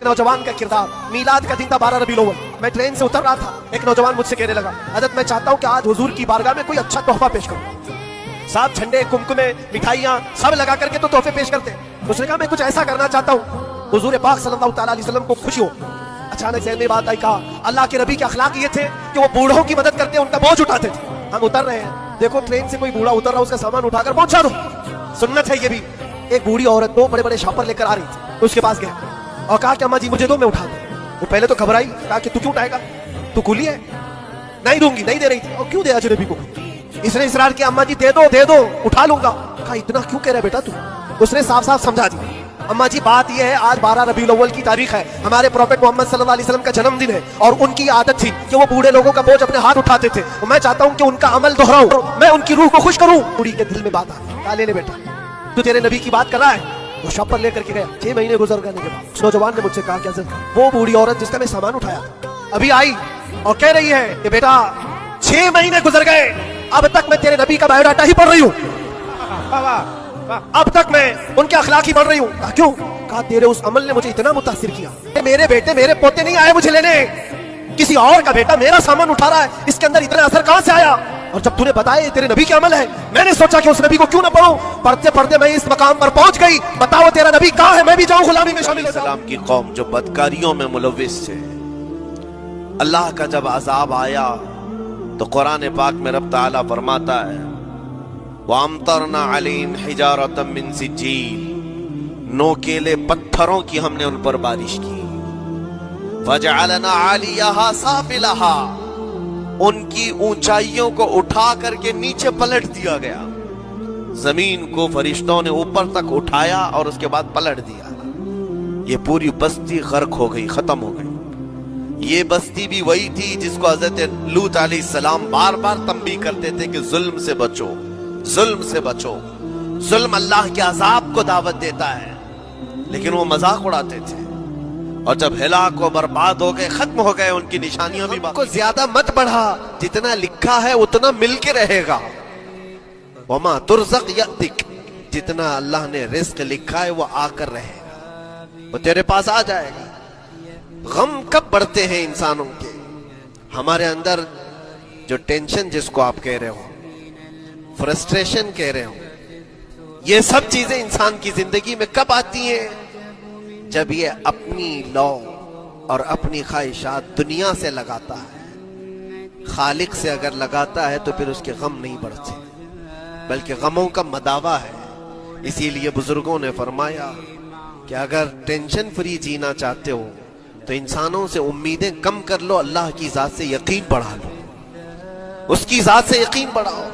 नौजवान का किरदार, मीलाद का दिन था 12 रबीउल अव्वल, मैं ट्रेन से उतर रहा था, एक नौजवान मुझसे कहने लगा, हज़रत मैं चाहता हूँ कि आज हुजूर की बारगाह में कोई अच्छा तोहफा पेश करूँ। साथ झंडे, कुमकुमे, मिठाइयाँ सब लगा करके तो तोहफे पेश करते। उसने कहा मैं कुछ ऐसा करना चाहता हूँ हुजूर पाक सल्लल्लाहु तआला अलैहि वसल्लम को खुशी हो। अचानक ज़हन में बात आई, कहा अल्लाह के नबी के अखलाक ये थे कि वो बूढ़ों की मदद करते, उनका बोझ उठाते थे। हम उतर रहे हैं, देखो ट्रेन से कोई बूढ़ा उतर रहा, उसका सामान उठाकर पहुंचा दो, सुन्नत है ये भी। एक बूढ़ी औरत दो बड़े बड़े शॉपर लेकर आ रही थी, तो उसके पास गया और कहा कि अम्मा जी मुझे दो, मैं उठा दूं। वो पहले तो घबराई, कहा कि तू क्यों उठाएगा, तू कुली है, नहीं दूंगी, नहीं दे रही थी। और क्यों दे अजनबी को? इसने इसरार किया, अम्मा जी दे दो उठा लूंगा। कहा इतना क्यों कह रहा बेटा तू? उसने साफ साफ समझा दी, अम्मा जी बात यह है आज 12 रबीउल अव्वल की तारीख है, हमारे प्रॉफेट मोहम्मद सल्लल्लाहु अलैहि वसल्लम का जन्मदिन है और उनकी आदत थी कि वो बूढ़े लोगों का बोझ अपने हाथ उठाते थे। मैं चाहता हूं कि उनका अमल दोहराऊं, मैं उनकी रूह को खुश करूं। बूढ़ी के दिल में बात आ, कहा ले ले बेटा, तू तेरे नबी की बात कर रहा है। वो शॉपर लेकर के गया। 6 महीने गुजर गए के बाद उस नौजवान ने मुझसे कहा, क्या सर वो बूढ़ी औरत जिसका मैं सामान उठाया अभी आई और कह रही है कि बेटा 6 महीने गुजर गए, अब तक मैं तेरे नबी का बायोडाटा ही पढ़ रही हूँ, अब तक मैं उनके अखलाक ही पढ़ रही हूँ। क्यों? कहा तेरे उस अमल ने मुझे इतना मुतासिर किया, मेरे बेटे मेरे पोते नहीं आए मुझे लेने, किसी और का बेटा मेरा सामान उठा रहा है, इसके अंदर इतना असर कहां से आया? और जब तूने बताया तेरे नबी के अमल है, मैंने सोचा कि उस नबी को क्यों ना पढ़ूं। पढ़ते पढ़ते मैं इस मकाम पर पहुंच गई। बताओ तेरा नबी कहां है, मैं भी जाऊं गुलामी में शामिल हो जाऊं। सलाम की कौम जो बदकारियों में मुलव्विस थे, अल्लाह का जब अजाब आया तो कुरान पाक में रब ताला फरमाता है, वअमतरना अलैहिम हिजारतम मिन सिज्जील, नोकेले पत्थरों की हमने उन पर बारिश की। फजअलना आलियहा साफिलहा, उनकी ऊंचाइयों को उठा करके नीचे पलट दिया गया। जमीन को फरिश्तों ने ऊपर तक उठाया और उसके बाद पलट दिया। ये पूरी बस्ती गर्क हो गई, खत्म हो गई। ये बस्ती भी वही थी जिसको हजरत लूत अलैहिस्सलाम बार बार तंबीह करते थे कि जुल्म से बचो, जुल्म से बचो। जुल्म अल्लाह के अजाब को दावत देता है, लेकिन वो मजाक उड़ाते थे। और जब हिलाक व बर्बाद हो गए, खत्म हो गए, उनकी निशानियां भी को ज्यादा मत बढ़ा, जितना लिखा है उतना मिल के रहेगा। वमा तुरज़क़ यअतिक, जितना अल्लाह ने रिज़्क़ लिखा है वो आकर रहेगा, वो तेरे पास आ जाएगा। गम कब बढ़ते हैं इंसानों के? हमारे अंदर जो टेंशन जिसको आप कह रहे हो, फ्रस्ट्रेशन कह रहे हो, ये सब चीजें इंसान की जिंदगी में कब आती हैं? जब ये अपनी लौ और अपनी ख्वाहिशात दुनिया से लगाता है। खालिक से अगर लगाता है तो फिर उसके गम नहीं बढ़ते, बल्कि गमों का मदावा है। इसीलिए बुजुर्गों ने फरमाया कि अगर टेंशन फ्री जीना चाहते हो तो इंसानों से उम्मीदें कम कर लो, अल्लाह की जात से यकीन बढ़ा लो, उसकी जात से यकीन बढ़ाओ।